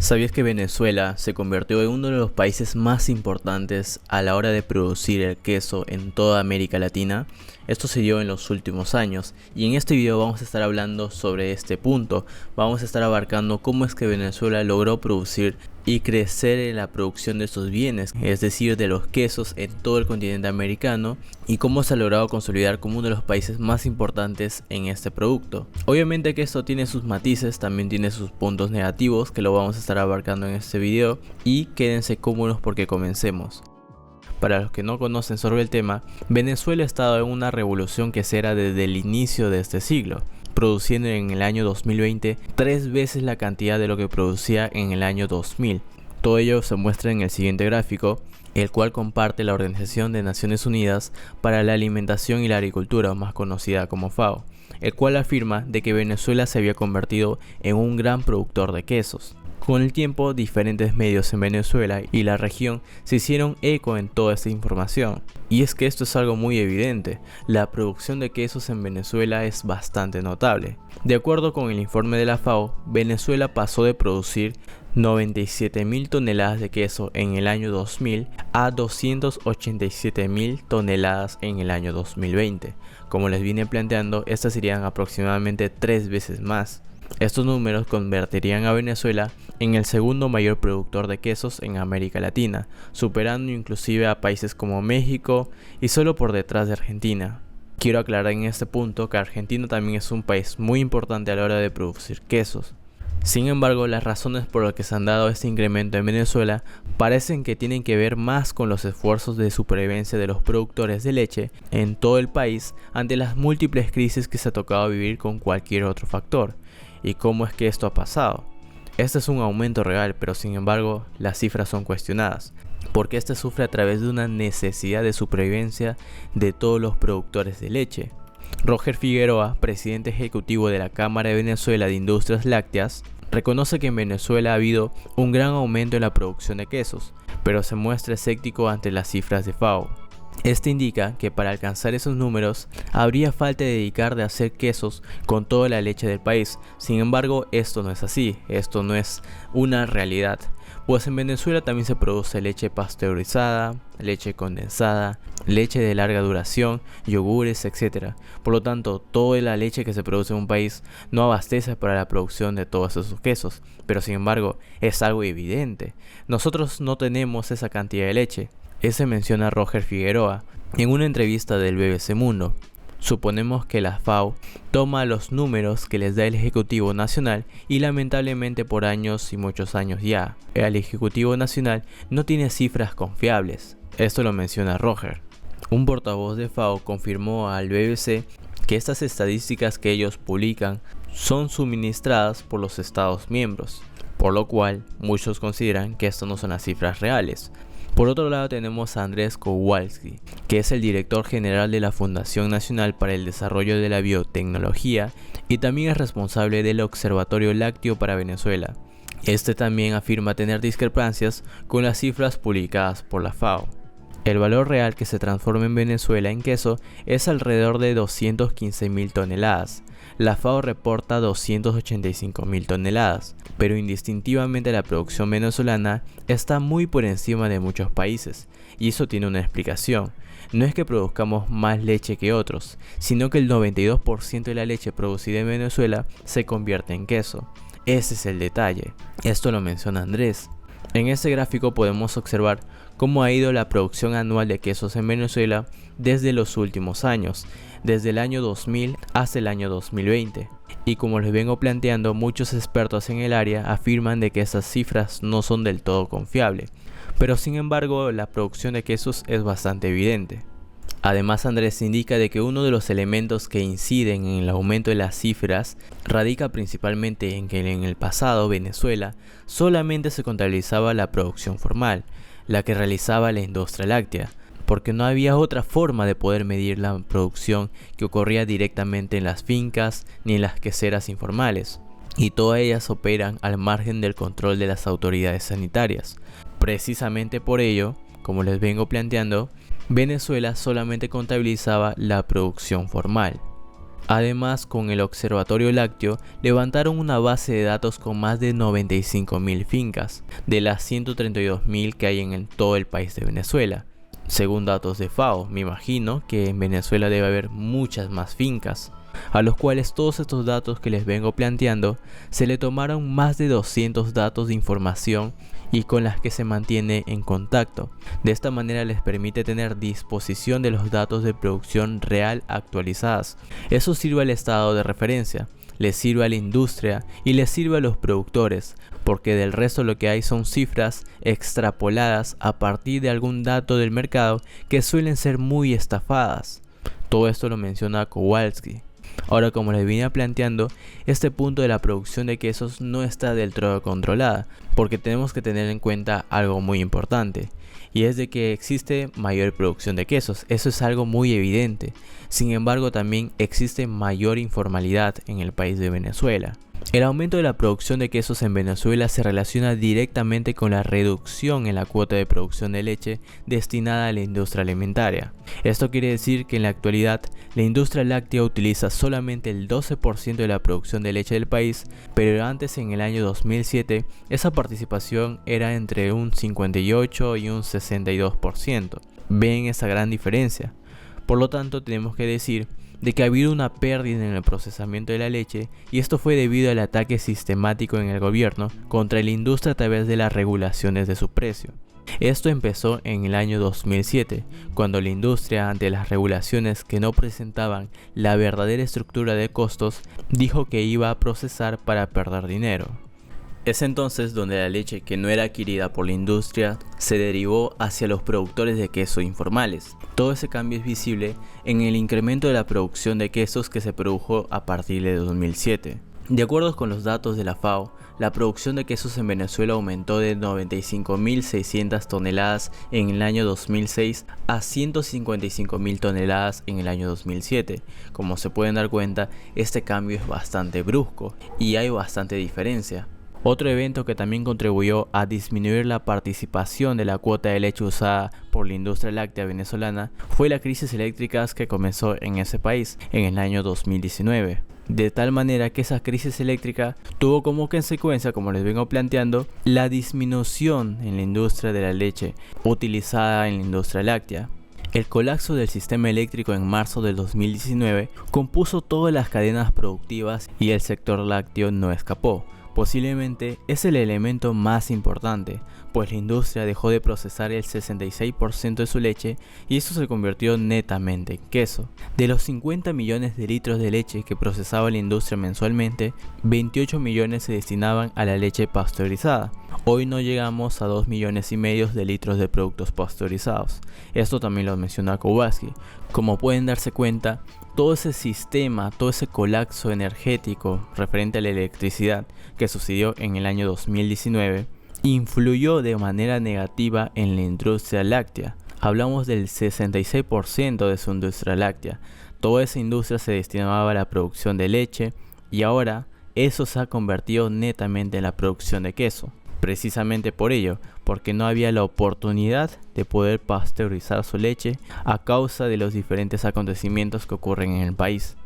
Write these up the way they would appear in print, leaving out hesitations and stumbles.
¿Sabías que Venezuela se convirtió en uno de los países más importantes a la hora de producir el queso en toda América Latina? Esto se dio en los últimos años y en este video vamos a estar hablando sobre este punto. Vamos a estar abarcando cómo es que Venezuela logró producir y crecer en la producción de estos bienes, es decir, de los quesos en todo el continente americano, y cómo se ha logrado consolidar como uno de los países más importantes en este producto. Obviamente que esto tiene sus matices, también tiene sus puntos negativos que lo vamos a estar abarcando en este video, y quédense cómodos porque comencemos. Para los que no conocen sobre el tema, Venezuela ha estado en una revolución quesera desde el inicio de este siglo, produciendo en el año 2020 3 veces la cantidad de lo que producía en el año 2000. Todo ello se muestra en el siguiente gráfico, el cual comparte la Organización de Naciones Unidas para la Alimentación y la Agricultura, más conocida como FAO, el cual afirma de que Venezuela se había convertido en un gran productor de quesos. Con el tiempo, diferentes medios en Venezuela y la región se hicieron eco en toda esta información. Y es que esto es algo muy evidente, la producción de quesos en Venezuela es bastante notable. De acuerdo con el informe de la FAO, Venezuela pasó de producir 97.000 toneladas de queso en el año 2000 a 287.000 toneladas en el año 2020. Como les vine planteando, estas serían aproximadamente 3 veces más. Estos números convertirían a Venezuela en el segundo mayor productor de quesos en América Latina, superando inclusive a países como México y solo por detrás de Argentina. Quiero aclarar en este punto que Argentina también es un país muy importante a la hora de producir quesos. Sin embargo, las razones por las que se han dado este incremento en Venezuela parecen que tienen que ver más con los esfuerzos de supervivencia de los productores de leche en todo el país ante las múltiples crisis que se ha tocado vivir con cualquier otro factor. ¿Y cómo es que esto ha pasado? Este es un aumento real, pero sin embargo las cifras son cuestionadas, porque este sufre a través de una necesidad de supervivencia de todos los productores de leche. Roger Figueroa, presidente ejecutivo de la Cámara de Venezuela de Industrias Lácteas, reconoce que en Venezuela ha habido un gran aumento en la producción de quesos, pero se muestra escéptico ante las cifras de FAO. Este indica que para alcanzar esos números habría falta de dedicar de hacer quesos con toda la leche del país. Sin embargo, esto no es así, esto no es una realidad, pues en Venezuela también se produce leche pasteurizada, leche condensada, leche de larga duración, yogures, etc. Por lo tanto, toda la leche que se produce en un país no abastece para la producción de todos esos quesos, pero sin embargo es algo evidente. Nosotros no tenemos esa cantidad de leche. Ese menciona Roger Figueroa en una entrevista del BBC Mundo. Suponemos que la FAO toma los números que les da el Ejecutivo Nacional y lamentablemente por años y muchos años ya, el Ejecutivo Nacional no tiene cifras confiables. Esto lo menciona Roger. Un portavoz de FAO confirmó al BBC que estas estadísticas que ellos publican son suministradas por los Estados miembros, por lo cual muchos consideran que estas no son las cifras reales. Por otro lado tenemos a Andrés Kowalski, que es el director general de la Fundación Nacional para el Desarrollo de la Biotecnología y también es responsable del Observatorio Lácteo para Venezuela. Este también afirma tener discrepancias con las cifras publicadas por la FAO. El valor real que se transforma en Venezuela en queso es alrededor de 215.000 toneladas. La FAO reporta 285.000 toneladas, pero indistintivamente la producción venezolana está muy por encima de muchos países, y eso tiene una explicación. No es que produzcamos más leche que otros, sino que el 92% de la leche producida en Venezuela se convierte en queso. Ese es el detalle. Esto lo menciona Andrés. En este gráfico podemos observar cómo ha ido la producción anual de quesos en Venezuela desde los últimos años, desde el año 2000 hasta el año 2020. Y como les vengo planteando, muchos expertos en el área afirman de que esas cifras no son del todo confiables, pero sin embargo la producción de quesos es bastante evidente. Además, Andrés indica de que uno de los elementos que inciden en el aumento de las cifras radica principalmente en que en el pasado Venezuela solamente se contabilizaba la producción formal, la que realizaba la industria láctea, porque no había otra forma de poder medir la producción que ocurría directamente en las fincas ni en las queseras informales, y todas ellas operan al margen del control de las autoridades sanitarias. Precisamente por ello, como les vengo planteando, Venezuela solamente contabilizaba la producción formal. Además, con el Observatorio Lácteo levantaron una base de datos con más de 95.000 fincas, de las 132.000 que hay en todo el país de Venezuela. Según datos de FAO, me imagino que en Venezuela debe haber muchas más fincas, a los cuales todos estos datos que les vengo planteando se le tomaron más de 200 datos de información y con las que se mantiene en contacto. De esta manera les permite tener disposición de los datos de producción real actualizadas. Eso sirve al estado de referencia, les sirve a la industria y les sirve a los productores, porque del resto lo que hay son cifras extrapoladas a partir de algún dato del mercado que suelen ser muy estafadas. Todo esto lo menciona Kowalski. Ahora, como les venía planteando, este punto de la producción de quesos no está del todo controlada, porque tenemos que tener en cuenta algo muy importante, y es de que existe mayor producción de quesos. Eso es algo muy evidente. Sin embargo, también existe mayor informalidad en el país de Venezuela. El aumento de la producción de quesos en Venezuela se relaciona directamente con la reducción en la cuota de producción de leche destinada a la industria alimentaria. Esto quiere decir que en la actualidad la industria láctea utiliza solamente el 12% de la producción de leche del país, pero antes, en el año 2007, esa participación era entre un 58 y un 62%. ¿Ven esa gran diferencia? Por lo tanto, tenemos que decir de que ha habido una pérdida en el procesamiento de la leche, y esto fue debido al ataque sistemático en el gobierno contra la industria a través de las regulaciones de su precio. Esto empezó en el año 2007, cuando la industria, ante las regulaciones que no presentaban la verdadera estructura de costos, dijo que iba a procesar para perder dinero. Es entonces donde la leche que no era adquirida por la industria se derivó hacia los productores de queso informales. Todo ese cambio es visible en el incremento de la producción de quesos que se produjo a partir de 2007. De acuerdo con los datos de la FAO, la producción de quesos en Venezuela aumentó de 95.600 toneladas en el año 2006 a 155.000 toneladas en el año 2007. Como se pueden dar cuenta, este cambio es bastante brusco y hay bastante diferencia. Otro evento que también contribuyó a disminuir la participación de la cuota de leche usada por la industria láctea venezolana fue la crisis eléctrica que comenzó en ese país en el año 2019. De tal manera que esa crisis eléctrica tuvo como consecuencia, como les vengo planteando, la disminución en la industria de la leche utilizada en la industria láctea. El colapso del sistema eléctrico en marzo del 2019 compuso todas las cadenas productivas y el sector lácteo no escapó. Posiblemente es el elemento más importante, pues la industria dejó de procesar el 66% de su leche y eso se convirtió netamente en queso. De los 50 millones de litros de leche que procesaba la industria mensualmente, 28 millones se destinaban a la leche pasteurizada. Hoy no llegamos a 2,5 millones de litros de productos pasteurizados. Esto también lo menciona Kowalski. Como pueden darse cuenta, todo ese sistema, todo ese colapso energético referente a la electricidad que sucedió en el año 2019 influyó de manera negativa en la industria láctea. Hablamos del 66% de su industria láctea. Toda esa industria se destinaba a la producción de leche y ahora eso se ha convertido netamente en la producción de queso. Precisamente por ello, porque no había la oportunidad de poder pasteurizar su leche a causa de los diferentes acontecimientos que ocurren en el país.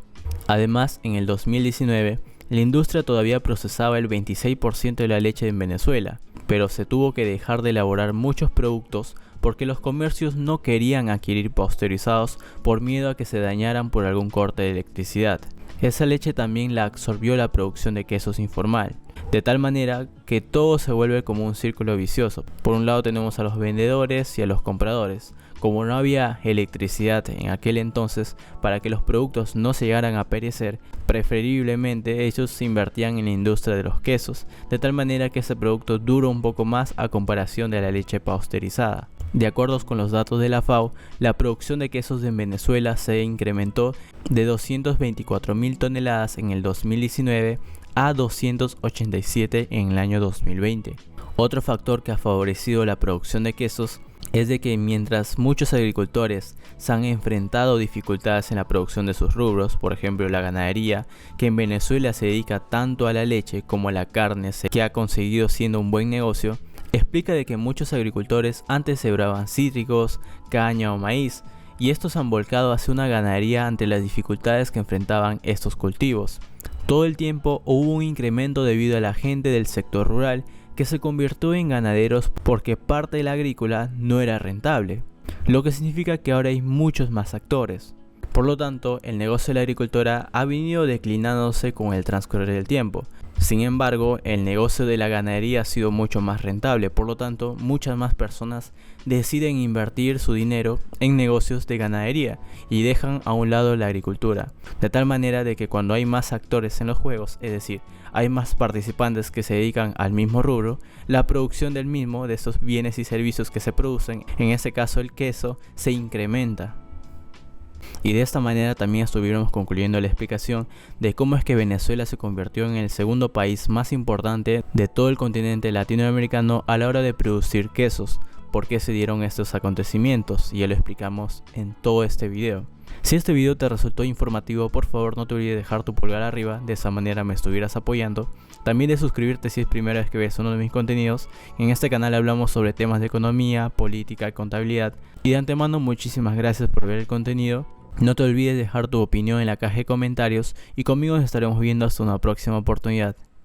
Además, en el 2019, la industria todavía procesaba el 26% de la leche en Venezuela, pero se tuvo que dejar de elaborar muchos productos porque los comercios no querían adquirir pasteurizados por miedo a que se dañaran por algún corte de electricidad. Esa leche también la absorbió la producción de quesos informal, de tal manera que todo se vuelve como un círculo vicioso. Por un lado tenemos a los vendedores y a los compradores. Como no había electricidad en aquel entonces, para que los productos no se llegaran a perecer, preferiblemente ellos se invertían en la industria de los quesos, de tal manera que ese producto dura un poco más a comparación de la leche pasteurizada. De acuerdo con los datos de la FAO, la producción de quesos en Venezuela se incrementó de 224.000 toneladas en el 2019 a 287 en el año 2020. Otro factor que ha favorecido la producción de quesos es de que mientras muchos agricultores se han enfrentado dificultades en la producción de sus rubros, por ejemplo la ganadería, que en Venezuela se dedica tanto a la leche como a la carne, que ha conseguido siendo un buen negocio, explica de que muchos agricultores antes sembraban cítricos, caña o maíz, y estos han volcado hacia una ganadería ante las dificultades que enfrentaban estos cultivos. Todo el tiempo hubo un incremento debido a la gente del sector rural que se convirtió en ganaderos porque parte de la agrícola no era rentable, lo que significa que ahora hay muchos más actores. Por lo tanto, el negocio de la agricultura ha venido declinándose con el transcurrir del tiempo. Sin embargo, el negocio de la ganadería ha sido mucho más rentable, por lo tanto, muchas más personas deciden invertir su dinero en negocios de ganadería y dejan a un lado la agricultura. De tal manera de que cuando hay más actores en los juegos, es decir, hay más participantes que se dedican al mismo rubro, la producción del mismo, de estos bienes y servicios que se producen, en este caso el queso, se incrementa. Y de esta manera también estuviéramos concluyendo la explicación de cómo es que Venezuela se convirtió en el segundo país más importante de todo el continente latinoamericano a la hora de producir quesos. ¿Por qué se dieron estos acontecimientos? Y ya lo explicamos en todo este video. Si este video te resultó informativo, por favor no te olvides de dejar tu pulgar arriba, de esa manera me estuvieras apoyando. También de suscribirte si es primera vez que ves uno de mis contenidos. En este canal hablamos sobre temas de economía, política, contabilidad. Y de antemano muchísimas gracias por ver el contenido. No te olvides de dejar tu opinión en la caja de comentarios y conmigo nos estaremos viendo hasta una próxima oportunidad.